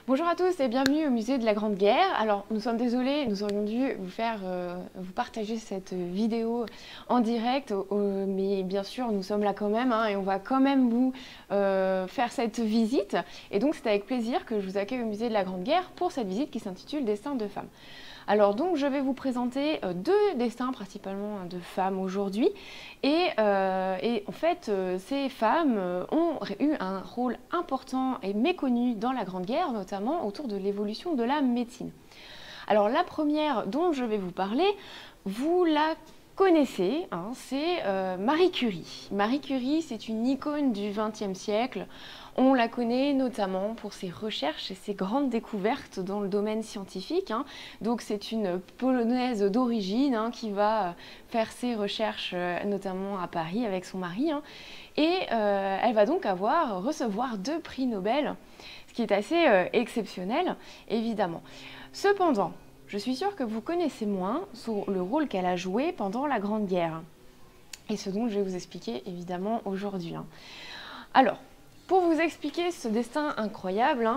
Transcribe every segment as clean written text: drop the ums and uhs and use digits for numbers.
Bonjour à tous et bienvenue au musée de la Grande Guerre. Alors nous sommes désolés, nous aurions dû vous partager cette vidéo en direct, mais bien sûr nous sommes là quand même et on va quand même vous faire cette visite. Et donc c'est avec plaisir que je vous accueille au musée de la Grande Guerre pour cette visite qui s'intitule Destin de femmes. Alors donc je vais vous présenter deux destins principalement de femmes aujourd'hui et en fait ces femmes ont eu un rôle important et méconnu dans la Grande Guerre, notamment autour de l'évolution de la médecine. Alors la première dont je vais vous parler, vous la connaissez, c'est Marie Curie. Marie Curie, c'est une icône du XXe siècle. On la connaît notamment pour ses recherches et ses grandes découvertes dans le domaine scientifique. Donc c'est une Polonaise d'origine qui va faire ses recherches notamment à Paris avec son mari. Et elle va donc recevoir 2 prix Nobel, ce qui est assez exceptionnel, évidemment. Cependant, je suis sûre que vous connaissez moins sur le rôle qu'elle a joué pendant la Grande Guerre. Et ce dont je vais vous expliquer évidemment aujourd'hui. Alors, pour vous expliquer ce destin incroyable,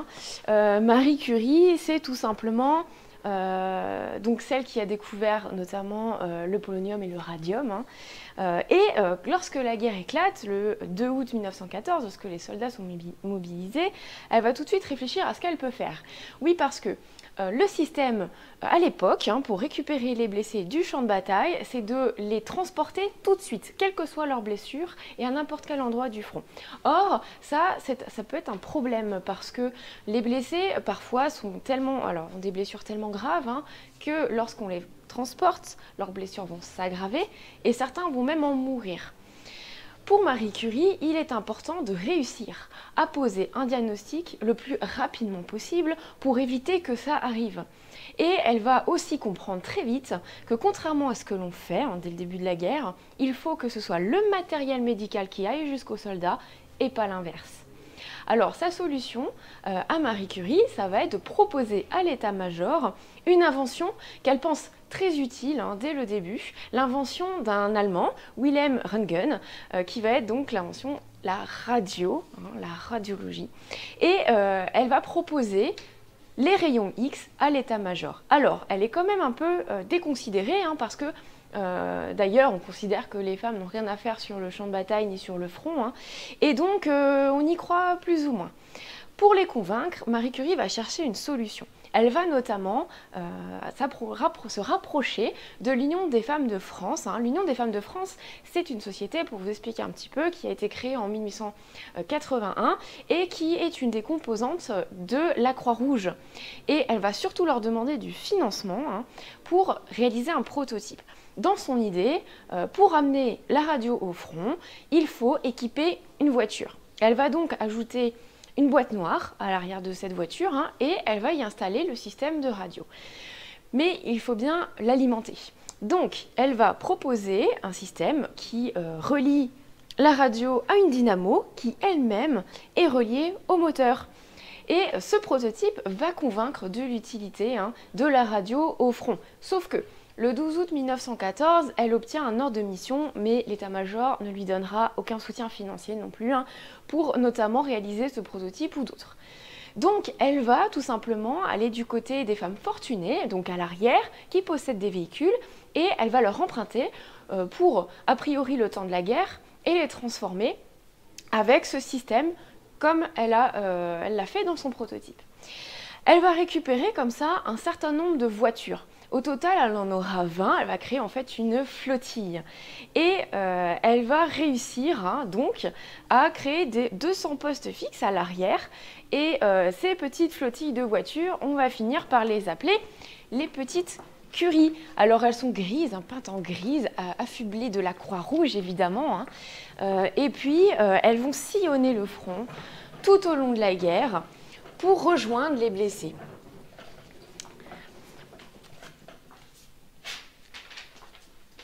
Marie Curie, c'est tout simplement donc celle qui a découvert notamment le polonium et le radium. Lorsque la guerre éclate, le 2 août 1914, lorsque les soldats sont mobilisés, elle va tout de suite réfléchir à ce qu'elle peut faire. Oui, parce que le système à l'époque, pour récupérer les blessés du champ de bataille, c'est de les transporter tout de suite, quelle que soit leur blessure, et à n'importe quel endroit du front. Or, ça peut être un problème, parce que les blessés, parfois, ont des blessures tellement graves que lorsqu'on les transporte, leurs blessures vont s'aggraver, et certains vont même en mourir. Pour Marie Curie, il est important de réussir à poser un diagnostic le plus rapidement possible pour éviter que ça arrive. Et elle va aussi comprendre très vite que contrairement à ce que l'on fait dès le début de la guerre, il faut que ce soit le matériel médical qui aille jusqu'aux soldats et pas l'inverse. Alors sa solution à Marie Curie, ça va être de proposer à l'état-major une invention qu'elle pense très utile dès le début, l'invention d'un Allemand, Wilhelm Röntgen, qui va être donc l'invention la radio, la radiologie. Et elle va proposer les rayons X à l'état-major. Alors, elle est quand même un peu déconsidérée, parce que d'ailleurs, on considère que les femmes n'ont rien à faire sur le champ de bataille ni sur le front, et donc on y croit plus ou moins. Pour les convaincre, Marie Curie va chercher une solution. Elle va notamment se rapprocher de l'Union des femmes de France. L'Union des femmes de France, c'est une société, pour vous expliquer un petit peu, qui a été créée en 1881 et qui est une des composantes de la Croix-Rouge. Et elle va surtout leur demander du financement pour réaliser un prototype. Dans son idée, pour amener la radio au front, il faut équiper une voiture. Elle va donc ajouter une boîte noire à l'arrière de cette voiture et elle va y installer le système de radio. Mais il faut bien l'alimenter. Donc, elle va proposer un système qui relie la radio à une dynamo qui elle-même est reliée au moteur. Et ce prototype va convaincre de l'utilité de la radio au front. Sauf que le 12 août 1914, elle obtient un ordre de mission, mais l'état-major ne lui donnera aucun soutien financier non plus, pour notamment réaliser ce prototype ou d'autres. Donc elle va tout simplement aller du côté des femmes fortunées, donc à l'arrière, qui possèdent des véhicules, et elle va leur emprunter pour, a priori, le temps de la guerre, et les transformer avec ce système comme elle l'a fait dans son prototype. Elle va récupérer comme ça un certain nombre de voitures. Au total, elle en aura 20, elle va créer en fait une flottille. Et elle va réussir donc à créer 200 postes fixes à l'arrière. Et ces petites flottilles de voitures, on va finir par les appeler les petites Curie. Alors elles sont grises, peintes en grise, affublées de la Croix-Rouge évidemment. Et puis elles vont sillonner le front tout au long de la guerre pour rejoindre les blessés.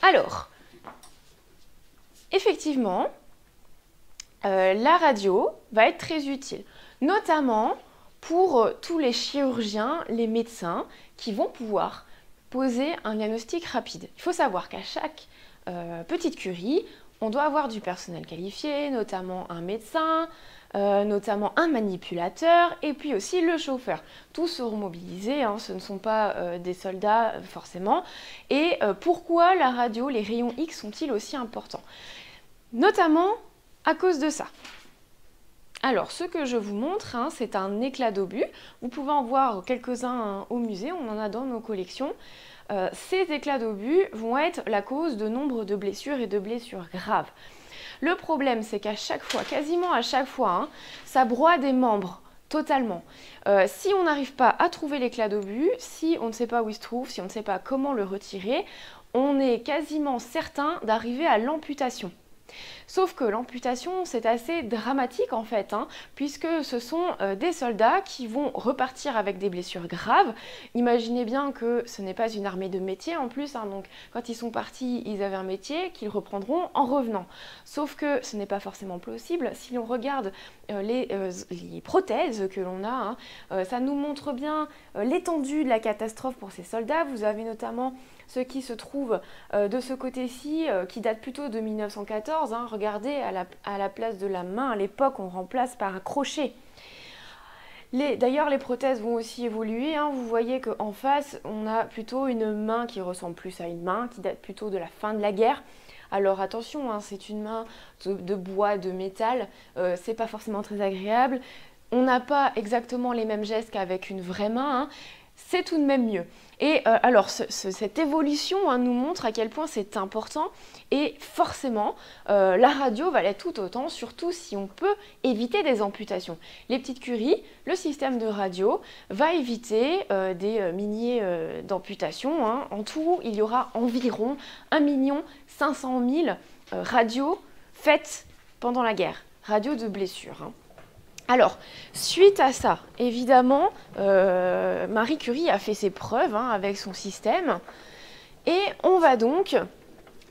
Alors, effectivement, la radio va être très utile, notamment pour tous les chirurgiens, les médecins qui vont pouvoir poser un diagnostic rapide. Il faut savoir qu'à chaque petite curie, on doit avoir du personnel qualifié, notamment un médecin, notamment un manipulateur et puis aussi le chauffeur. Tous seront mobilisés, hein, ce ne sont pas des soldats forcément. Et pourquoi la radio, les rayons X sont-ils aussi importants? Notamment à cause de ça. Alors, ce que je vous montre, hein, c'est un éclat d'obus. Vous pouvez en voir quelques-uns au musée, on en a dans nos collections. Ces éclats d'obus vont être la cause de nombre de blessures et de blessures graves. Le problème, c'est qu'à chaque fois, quasiment à chaque fois, hein, ça broie des membres. Totalement. Si on n'arrive pas à trouver l'éclat d'obus, si on ne sait pas où il se trouve, si on ne sait pas comment le retirer, on est quasiment certain d'arriver à l'amputation. Sauf que l'amputation, c'est assez dramatique en fait, hein, puisque ce sont des soldats qui vont repartir avec des blessures graves. Imaginez bien que ce n'est pas une armée de métier en plus, hein, donc quand ils sont partis, ils avaient un métier qu'ils reprendront en revenant. Sauf que ce n'est pas forcément possible. Si l'on regarde les prothèses que l'on a, hein, ça nous montre bien l'étendue de la catastrophe pour ces soldats. Vous avez notamment ceux qui se trouvent de ce côté-ci, qui date plutôt de 1914. Hein. Regardez, à la place de la main, à l'époque, on remplace par un crochet. D'ailleurs, les prothèses vont aussi évoluer. Hein. Vous voyez qu'en face, on a plutôt une main qui ressemble plus à une main, qui date plutôt de la fin de la guerre. Alors attention, hein, c'est une main de bois, de métal, c'est pas forcément très agréable. On n'a pas exactement les mêmes gestes qu'avec une vraie main, hein. C'est tout de même mieux. Et alors, cette évolution, hein, nous montre à quel point c'est important et forcément, la radio va l'être tout autant, surtout si on peut éviter des amputations. Les petites curies, le système de radio va éviter des milliers d'amputations. Hein. En tout, il y aura environ 1 500 000 radios faites pendant la guerre, radios de blessures. Hein. Alors, suite à ça, évidemment, Marie Curie a fait ses preuves hein, avec son système et on va donc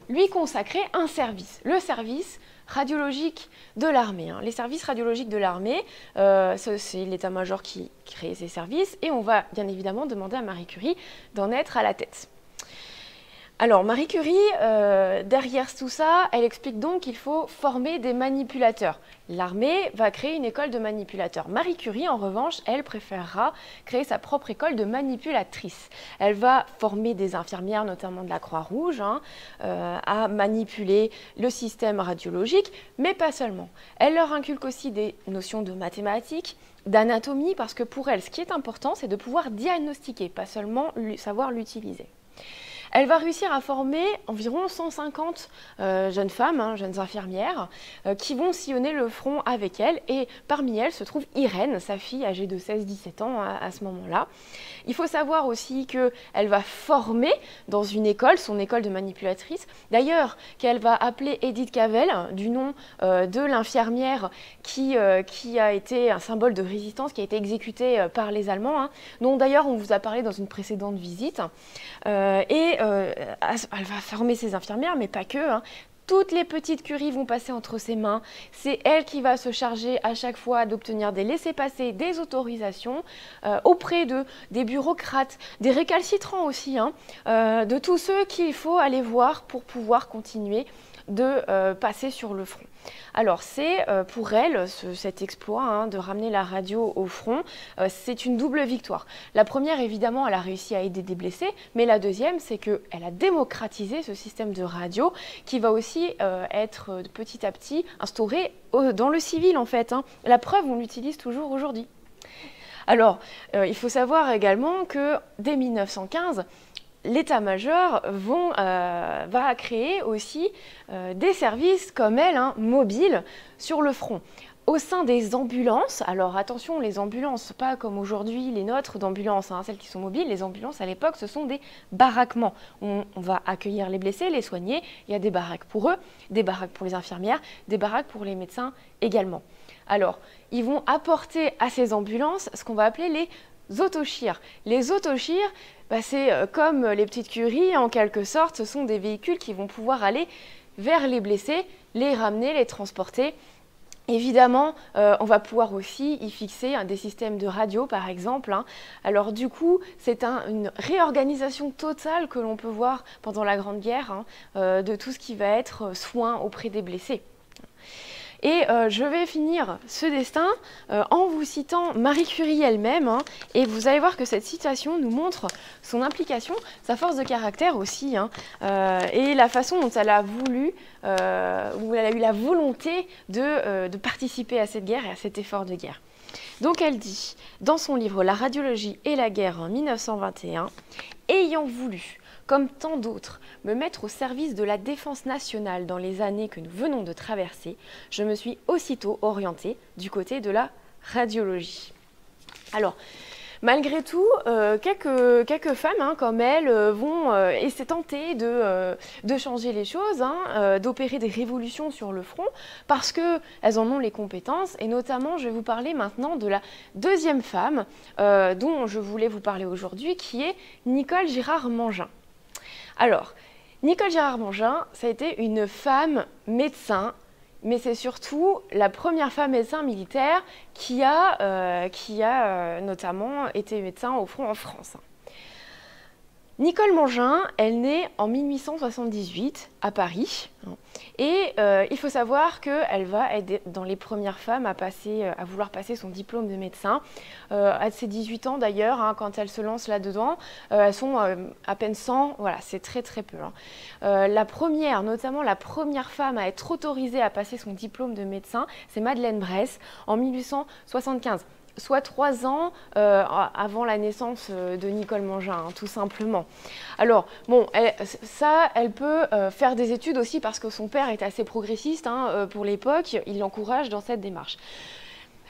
lui consacrer un service, le service radiologique de l'armée. Hein. Les services radiologiques de l'armée, c'est l'état-major qui crée ces services et on va bien évidemment demander à Marie Curie d'en être à la tête. Alors Marie Curie, derrière tout ça, elle explique donc qu'il faut former des manipulateurs. L'armée va créer une école de manipulateurs. Marie Curie, en revanche, elle préférera créer sa propre école de manipulatrices. Elle va former des infirmières, notamment de la Croix-Rouge, hein, à manipuler le système radiologique, mais pas seulement. Elle leur inculque aussi des notions de mathématiques, d'anatomie, parce que pour elle, ce qui est important, c'est de pouvoir diagnostiquer, pas seulement savoir l'utiliser. Elle va réussir à former environ 150 jeunes femmes, hein, jeunes infirmières, qui vont sillonner le front avec elle. Et parmi elles se trouve Irène, sa fille âgée de 16-17 ans à ce moment-là. Il faut savoir aussi qu'elle va former dans une école, son école de manipulatrice, d'ailleurs qu'elle va appeler Edith Cavell, du nom de l'infirmière qui a été un symbole de résistance, qui a été exécutée par les Allemands, hein, dont d'ailleurs on vous a parlé dans une précédente visite. Elle va former ses infirmières, mais pas que. Hein. Toutes les petites curies vont passer entre ses mains. C'est elle qui va se charger à chaque fois d'obtenir des laissez-passer, des autorisations auprès des bureaucrates, des récalcitrants aussi, hein, de tous ceux qu'il faut aller voir pour pouvoir continuer de passer sur le front. Alors c'est pour elle, cet exploit hein, de ramener la radio au front, c'est une double victoire. La première, évidemment, elle a réussi à aider des blessés, mais la deuxième, c'est qu'elle a démocratisé ce système de radio qui va aussi être petit à petit instauré dans le civil en fait. Hein. La preuve, on l'utilise toujours aujourd'hui. Alors, il faut savoir également que dès 1915, l'état-major va créer aussi des services comme elle, hein, mobiles, sur le front. Au sein des ambulances, alors attention, les ambulances, pas comme aujourd'hui les nôtres d'ambulances, hein, celles qui sont mobiles, les ambulances à l'époque, ce sont des baraquements. On va accueillir les blessés, les soigner, il y a des baraques pour eux, des baraques pour les infirmières, des baraques pour les médecins également. Alors, ils vont apporter à ces ambulances ce qu'on va appeler les autochires. Les autochires, bah, c'est comme les petites curies, en quelque sorte, ce sont des véhicules qui vont pouvoir aller vers les blessés, les ramener, les transporter. Évidemment, on va pouvoir aussi y fixer des systèmes de radio, par exemple. Hein. Alors du coup, c'est une réorganisation totale que l'on peut voir pendant la Grande Guerre, hein, de tout ce qui va être soins auprès des blessés. Et je vais finir ce destin en vous citant Marie Curie elle-même, hein, et vous allez voir que cette citation nous montre son implication, sa force de caractère aussi, hein, et la façon dont elle a voulu, où elle a eu la volonté de participer à cette guerre et à cet effort de guerre. Donc elle dit, dans son livre La radiologie et la guerre en 1921, « Ayant voulu, comme tant d'autres, me mettre au service de la défense nationale dans les années que nous venons de traverser, je me suis aussitôt orientée du côté de la radiologie. » Alors, malgré tout, quelques femmes hein, comme elle vont essayer tenter de changer les choses, hein, d'opérer des révolutions sur le front, parce qu'elles en ont les compétences. Et notamment, je vais vous parler maintenant de la deuxième femme dont je voulais vous parler aujourd'hui, qui est Nicole Girard-Mangin. Alors, Nicole Girard-Mangin, ça a été une femme médecin, mais c'est surtout la première femme médecin militaire qui a notamment été médecin au front en France. Nicole Mangin, elle naît en 1878 à Paris, et il faut savoir qu'elle va être dans les premières femmes à vouloir passer son diplôme de médecin. À ses 18 ans d'ailleurs, hein, quand elle se lance là-dedans, elles sont à peine 100, voilà, c'est très très peu. Hein. Notamment la première femme à être autorisée à passer son diplôme de médecin, c'est Madeleine Brès en 1875. Soit 3 ans avant la naissance de Nicole Mangin, hein, tout simplement. Alors, bon, elle peut faire des études aussi parce que son père est assez progressiste hein, pour l'époque, il l'encourage dans cette démarche.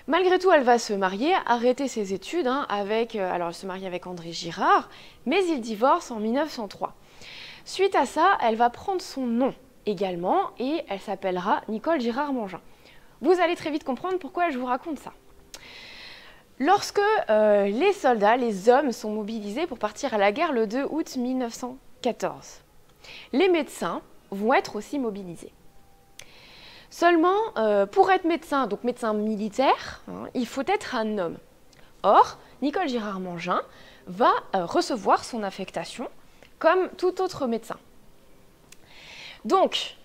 Malgré tout, elle va se marier, arrêter ses études, hein, alors elle se marie avec André Girard, mais ils divorcent en 1903. Suite à ça, elle va prendre son nom également et elle s'appellera Nicole Girard-Mangin. Vous allez très vite comprendre pourquoi je vous raconte ça. Lorsque les soldats, les hommes, sont mobilisés pour partir à la guerre le 2 août 1914, les médecins vont être aussi mobilisés. Seulement, pour être médecin, donc médecin militaire, hein, il faut être un homme. Or, Nicole Girard-Mangin va recevoir son affectation comme tout autre médecin. Donc,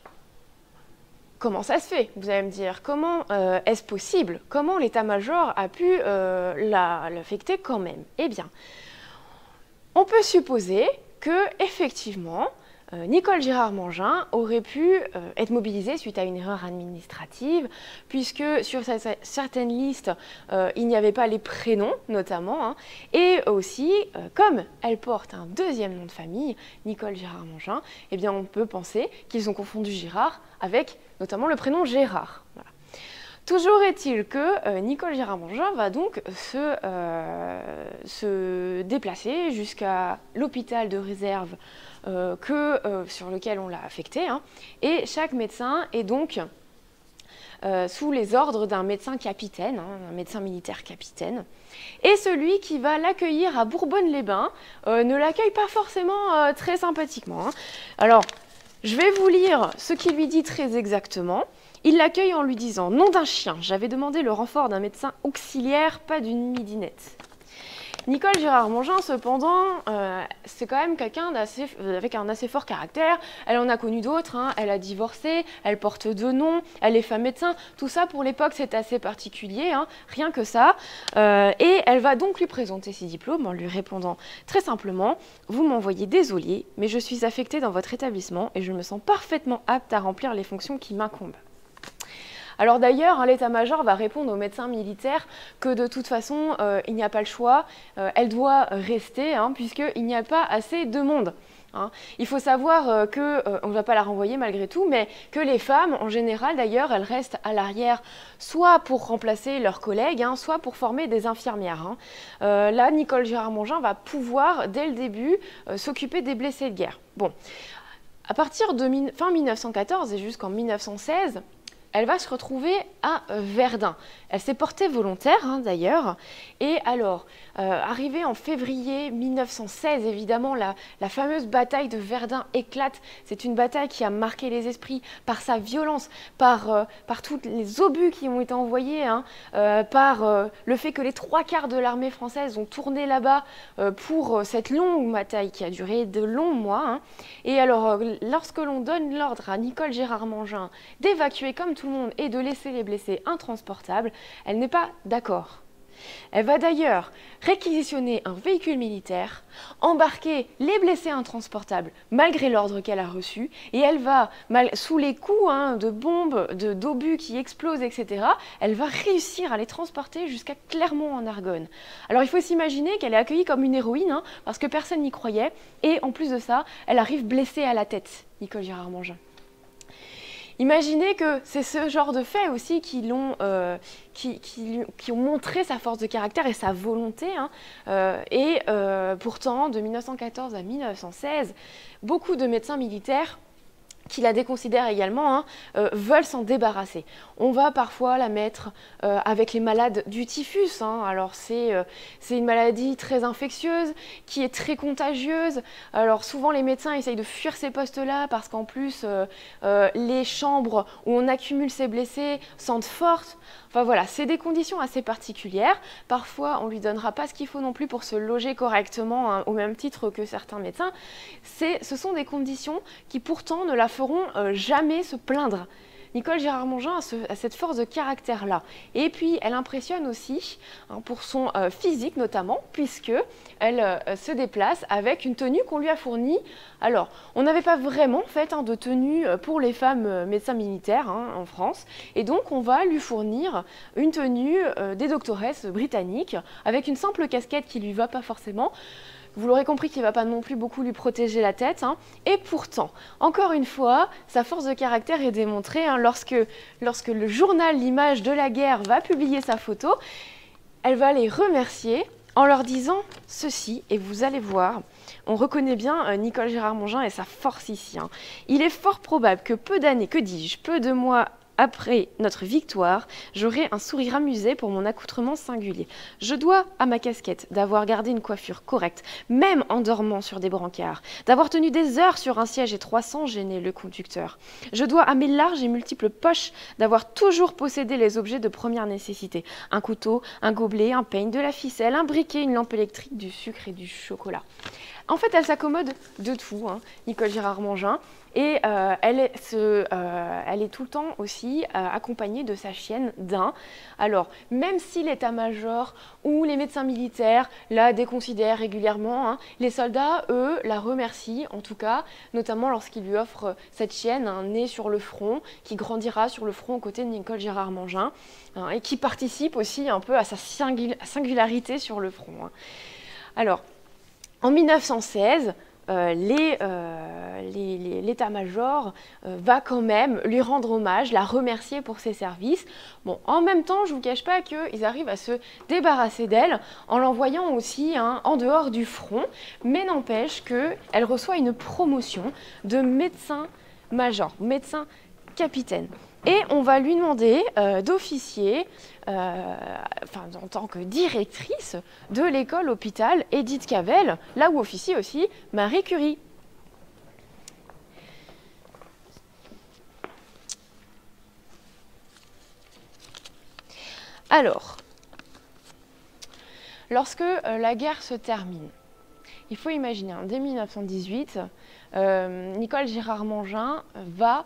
comment ça se fait? Vous allez me dire, comment est-ce possible? Comment l'état-major a pu l'affecter quand même? Eh bien, on peut supposer que, effectivement, Nicole Girard-Mangin aurait pu être mobilisée suite à une erreur administrative, puisque sur certaines listes, il n'y avait pas les prénoms, notamment, hein, et aussi, comme elle porte un deuxième nom de famille, Nicole Girard-Mangin, eh bien, on peut penser qu'ils ont confondu Girard avec notamment le prénom Gérard. Voilà. Toujours est-il que Nicole Girard-Mangin va donc se déplacer jusqu'à l'hôpital de réserve sur lequel on l'a affecté, hein, et chaque médecin est donc sous les ordres d'un médecin capitaine, hein, un médecin militaire capitaine. Et celui qui va l'accueillir à Bourbonne-les-Bains ne l'accueille pas forcément très sympathiquement. Hein. Alors, je vais vous lire ce qu'il lui dit très exactement. Il l'accueille en lui disant « Nom d'un chien, j'avais demandé le renfort d'un médecin auxiliaire, pas d'une midinette. » Nicole Girard-Mangin, cependant, c'est quand même quelqu'un avec un assez fort caractère. Elle en a connu d'autres, hein. Elle a divorcé, elle porte 2 noms, elle est femme médecin. Tout ça, pour l'époque, c'est assez particulier, hein. Rien que ça. Et elle va donc lui présenter ses diplômes en lui répondant très simplement « Vous m'envoyez désolée, mais je suis affectée dans votre établissement et je me sens parfaitement apte à remplir les fonctions qui m'incombent. » Alors d'ailleurs, hein, l'état-major va répondre aux médecins militaires que de toute façon, il n'y a pas le choix, elle doit rester, hein, puisqu'il n'y a pas assez de monde. Hein. Il faut savoir on ne va pas la renvoyer malgré tout, mais que les femmes, en général d'ailleurs, elles restent à l'arrière, soit pour remplacer leurs collègues, hein, soit pour former des infirmières. Hein. Là, Nicole Girard-Mangin va pouvoir, dès le début, s'occuper des blessés de guerre. Bon, à partir de fin 1914 et jusqu'en 1916, elle va se retrouver à Verdun. Elle s'est portée volontaire, hein, d'ailleurs. Et alors, arrivée en février 1916, évidemment, la fameuse bataille de Verdun éclate. C'est une bataille qui a marqué les esprits par sa violence, par tous les obus qui ont été envoyés, hein, par le fait que les 3/4 de l'armée française ont tourné là-bas pour cette longue bataille qui a duré de longs mois. Hein. Et alors, lorsque l'on donne l'ordre à Nicole Girard-Mangin d'évacuer comme tout le monde et de laisser les blessés intransportables, elle n'est pas d'accord. Elle va d'ailleurs réquisitionner un véhicule militaire, embarquer les blessés intransportables malgré l'ordre qu'elle a reçu, et elle va, sous les coups de bombes, d'obus qui explosent, etc., elle va réussir à les transporter jusqu'à Clermont en Argonne. Alors il faut s'imaginer qu'elle est accueillie comme une héroïne, parce que personne n'y croyait, et en plus de ça, elle arrive blessée à la tête, Nicole Girard-Mangin. Imaginez que c'est ce genre de faits aussi qui ont montré sa force de caractère et sa volonté. Pourtant, de 1914 à 1916, beaucoup de médecins militaires qui la déconsidèrent également, veulent s'en débarrasser. On va parfois la mettre avec les malades du typhus. Alors c'est une maladie très infectieuse, qui est très contagieuse. Alors souvent les médecins essayent de fuir ces postes-là parce qu'en plus les chambres où on accumule ces blessés sentent fortes. Enfin voilà, c'est des conditions assez particulières. Parfois on ne lui donnera pas ce qu'il faut non plus pour se loger correctement, au même titre que certains médecins. Ce sont des conditions qui pourtant ne la feront jamais se plaindre. Nicole Girard-Mangin a cette force de caractère-là. Et puis, elle impressionne aussi pour son physique notamment, puisqu'elle se déplace avec une tenue qu'on lui a fournie. Alors, on n'avait pas vraiment fait de tenue pour les femmes médecins militaires en France. Et donc, on va lui fournir une tenue des doctoresses britanniques, avec une simple casquette qui ne lui va pas forcément. Vous l'aurez compris qu'il ne va pas non plus beaucoup lui protéger la tête. Et pourtant, encore une fois, sa force de caractère est démontrée. Lorsque le journal L'Image de la guerre va publier sa photo, elle va les remercier en leur disant ceci, et vous allez voir, on reconnaît bien Nicole Girard-Mangin et sa force ici. Il est fort probable que peu d'années, que dis-je, peu de mois après notre victoire, j'aurai un sourire amusé pour mon accoutrement singulier. Je dois à ma casquette d'avoir gardé une coiffure correcte, même en dormant sur des brancards, d'avoir tenu des heures sur un siège étroit sans gêner le conducteur. Je dois à mes larges et multiples poches d'avoir toujours possédé les objets de première nécessité. Un couteau, un gobelet, un peigne, de la ficelle, un briquet, une lampe électrique, du sucre et du chocolat. En fait, elle s'accommode de tout, Nicole Girard-Mangin. Et elle est tout le temps aussi accompagnée de sa chienne Dain. Alors, même si l'état-major ou les médecins militaires la déconsidèrent régulièrement, les soldats, eux, la remercient, en tout cas, notamment lorsqu'ils lui offrent cette chienne, née sur le front, qui grandira sur le front aux côtés de Nicole Girard-Mangin, et qui participe aussi un peu à sa singularité sur le front. Alors, en 1916, l'état-major va quand même lui rendre hommage, la remercier pour ses services. Bon, en même temps, je ne vous cache pas qu'ils arrivent à se débarrasser d'elle en l'envoyant aussi en dehors du front, mais n'empêche qu'elle reçoit une promotion de médecin-major, médecin-capitaine. Et on va lui demander d'officier en tant que directrice de l'école-hôpital Édith Cavell, là où officie aussi Marie Curie. Alors, lorsque la guerre se termine, il faut imaginer, dès 1918, Nicole Girard-Mangin va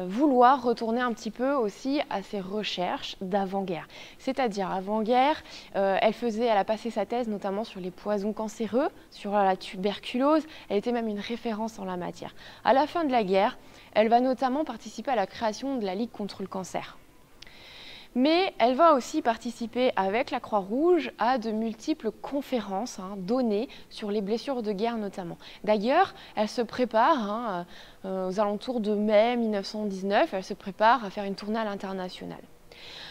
vouloir retourner un petit peu aussi à ses recherches d'avant-guerre. C'est-à-dire, avant-guerre, elle a passé sa thèse notamment sur les poisons cancéreux, sur la tuberculose. Elle était même une référence en la matière. À la fin de la guerre, elle va notamment participer à la création de la Ligue contre le cancer. Mais elle va aussi participer avec la Croix-Rouge à de multiples conférences données sur les blessures de guerre notamment. D'ailleurs, elle se prépare, aux alentours de mai 1919, elle se prépare à faire une tournée à l'international.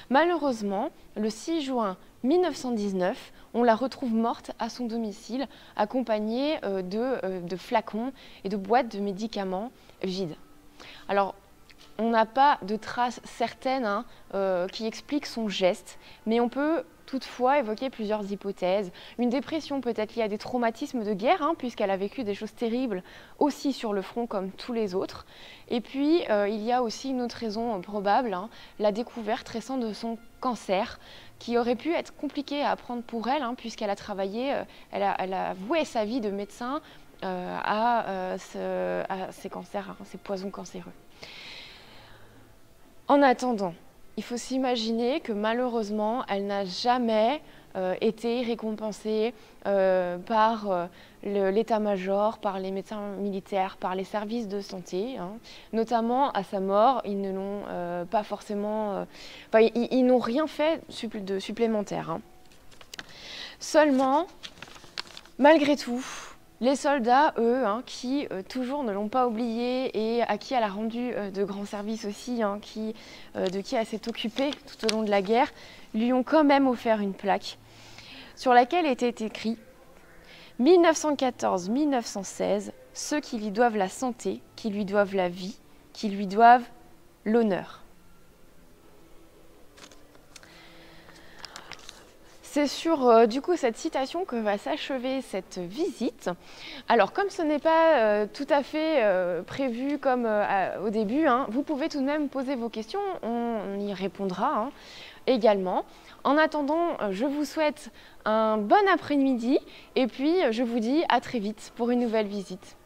Malheureusement, le 6 juin 1919, on la retrouve morte à son domicile, accompagnée de flacons et de boîtes de médicaments vides. Alors, on n'a pas de traces certaines qui expliquent son geste, mais on peut toutefois évoquer plusieurs hypothèses. Une dépression peut-être liée à des traumatismes de guerre, puisqu'elle a vécu des choses terribles aussi sur le front comme tous les autres. Et puis, il y a aussi une autre raison probable, la découverte récente de son cancer, qui aurait pu être compliquée à apprendre pour elle, puisqu'elle a travaillé, elle a voué sa vie de médecin à ces cancers, ces poisons cancéreux. En attendant, il faut s'imaginer que malheureusement, elle n'a jamais été récompensée par l'état-major, par les médecins militaires, par les services de santé. Hein. Notamment à sa mort, ils ne l'ont pas forcément... ils n'ont rien fait de supplémentaire. Hein. Seulement, malgré tout, les soldats, eux, hein, qui toujours ne l'ont pas oublié et à qui elle a rendu de grands services aussi, hein, de qui elle s'est occupée tout au long de la guerre, lui ont quand même offert une plaque sur laquelle était écrit 1914-1916, ceux qui lui doivent la santé, qui lui doivent la vie, qui lui doivent l'honneur. C'est sur du coup cette citation que va s'achever cette visite. Alors comme ce n'est pas tout à fait prévu comme au début, hein, vous pouvez tout de même poser vos questions, on y répondra hein, également. En attendant, je vous souhaite un bon après-midi et puis je vous dis à très vite pour une nouvelle visite.